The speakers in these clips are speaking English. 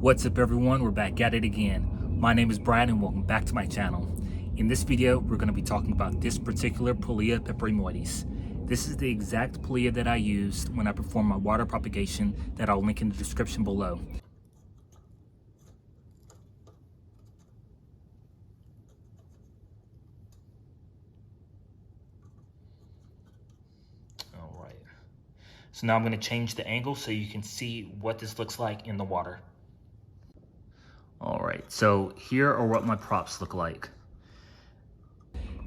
What's up everyone, we're back at it again. My name is Brad and welcome back to my channel. In this video, we're going to be talking about this particular Pilea Peperomioides. This is the exact Pilea that I used when I performed my water propagation that I'll link in the description below. Alright, so now I'm going to change the angle so you can see what this looks like in the water. All right, so here are what my props look like.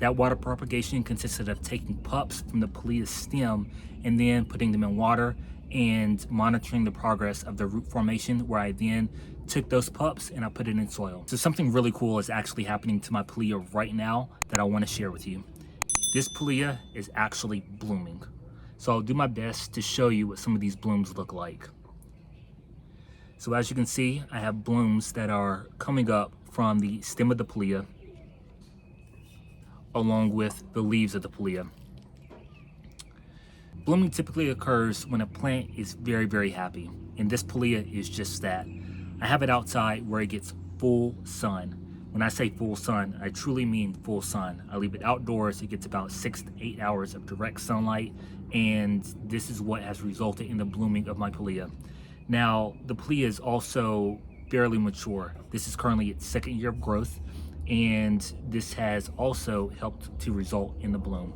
That water propagation consisted of taking pups from the Pilea stem and then putting them in water and monitoring the progress of the root formation, where I then took those pups and I put it in soil. So something really cool is actually happening to my Pilea right now that I want to share with you. This Pilea is actually blooming. So I'll do my best to show you what some of these blooms look like. So as you can see, I have blooms that are coming up from the stem of the Pilea along with the leaves of the Pilea. Blooming typically occurs when a plant is very, very happy, and this Pilea is just that. I have it outside where it gets full sun. When I say full sun, I truly mean full sun. I leave it outdoors, it gets about 6 to 8 hours of direct sunlight, and this is what has resulted in the blooming of my Pilea. Now, the Pilea is also fairly mature. This is currently its second year of growth, and this has also helped to result in the bloom.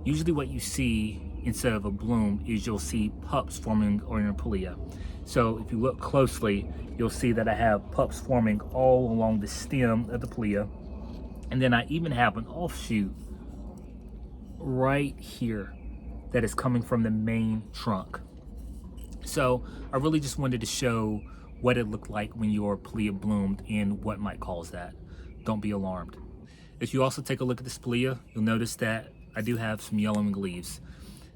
Usually what you see instead of a bloom is you'll see pups forming on your Pilea. So if you look closely, you'll see that I have pups forming all along the stem of the Pilea, and then I even have an offshoot right here that is coming from the main trunk. So I really just wanted to show what it looked like when your Pilea bloomed and what might cause that. Don't be alarmed. If you also take a look at this Pilea, you'll notice that I do have some yellowing leaves.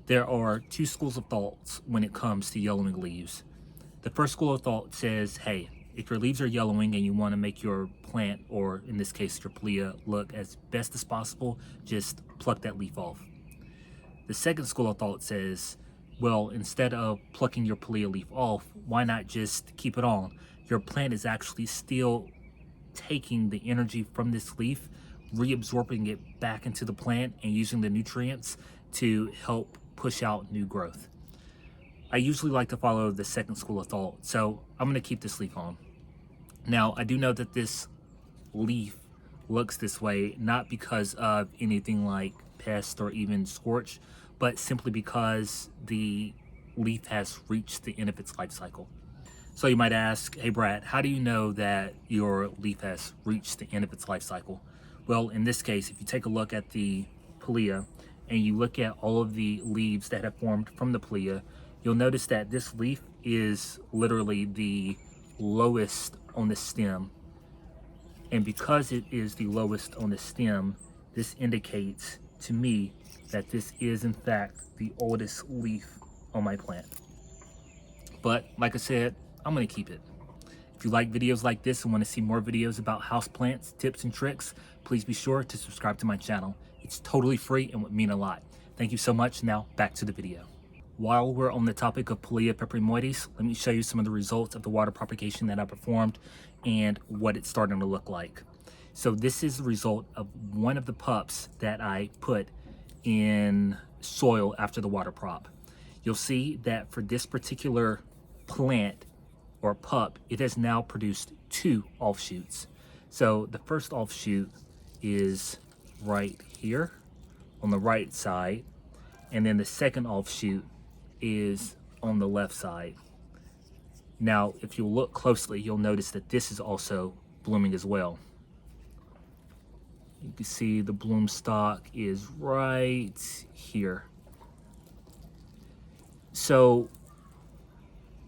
There are two schools of thoughts when it comes to yellowing leaves. The first school of thought says, hey, if your leaves are yellowing and you want to make your plant, or in this case your Pilea, look as best as possible, just pluck that leaf off. The second school of thought says, well, instead of plucking your Pilea leaf off, why not just keep it on? Your plant is actually still taking the energy from this leaf, reabsorbing it back into the plant and using the nutrients to help push out new growth. I usually like to follow the second school of thought, so I'm going to keep this leaf on. Now, I do know that this leaf looks this way, not because of anything like pest or even scorch, but simply because the leaf has reached the end of its life cycle. So you might ask, hey Brad, how do you know that your leaf has reached the end of its life cycle? Well, in this case, if you take a look at the Pilea and you look at all of the leaves that have formed from the Pilea, you'll notice that this leaf is literally the lowest on the stem. And because it is the lowest on the stem, this indicates to me that this is in fact the oldest leaf on my plant. But like I said, I'm going to keep it. If you like videos like this and want to see more videos about houseplants, tips and tricks, please be sure to subscribe to my channel. It's totally free and would mean a lot. Thank you so much. Now back to the video. While we're on the topic of Pilea Peperomioides, let me show you some of the results of the water propagation that I performed and what it's starting to look like. So this is the result of one of the pups that I put in soil after the water prop. You'll see that for this particular plant or pup, it has now produced two offshoots. So the first offshoot is right here on the right side, and then the second offshoot is on the left side. Now, if you look closely, you'll notice that this is also blooming as well. You can see the bloom stalk is right here. So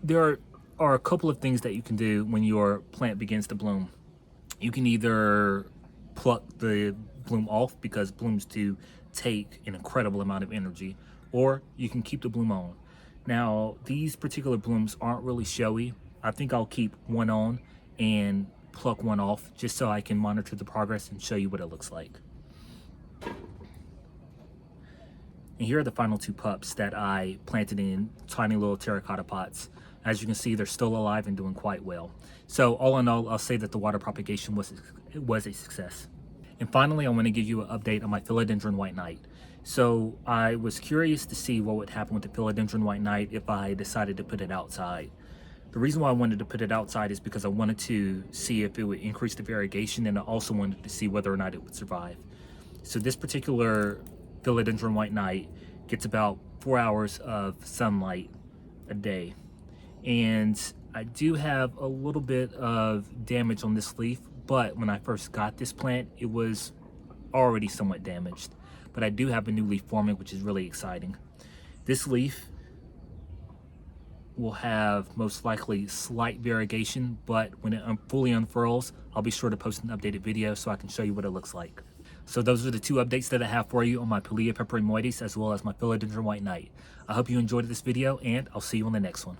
there are a couple of things that you can do when your plant begins to bloom. You can either pluck the bloom off, because blooms do take an incredible amount of energy, or you can keep the bloom on. Now, these particular blooms aren't really showy. I think I'll keep one on and pluck one off just so I can monitor the progress and show you what it looks like. And here are the final two pups that I planted in tiny little terracotta pots. As you can see, they're still alive and doing quite well. So all in all, I'll say that the water propagation was a success. And finally, I want to give you an update on my Philodendron White Knight. So I was curious to see what would happen with the Philodendron White Knight if I decided to put it outside. The reason why I wanted to put it outside is because I wanted to see if it would increase the variegation, and I also wanted to see whether or not it would survive. So this particular Philodendron White Knight gets about 4 hours of sunlight a day. And I do have a little bit of damage on this leaf, but when I first got this plant, it was already somewhat damaged. But I do have a new leaf forming, which is really exciting. This leaf will have most likely slight variegation, but when it fully unfurls, I'll be sure to post an updated video so I can show you what it looks like. So those are the two updates that I have for you on my Pilea Peperomioides as well as my Philodendron White Knight. I hope you enjoyed this video, and I'll see you on the next one.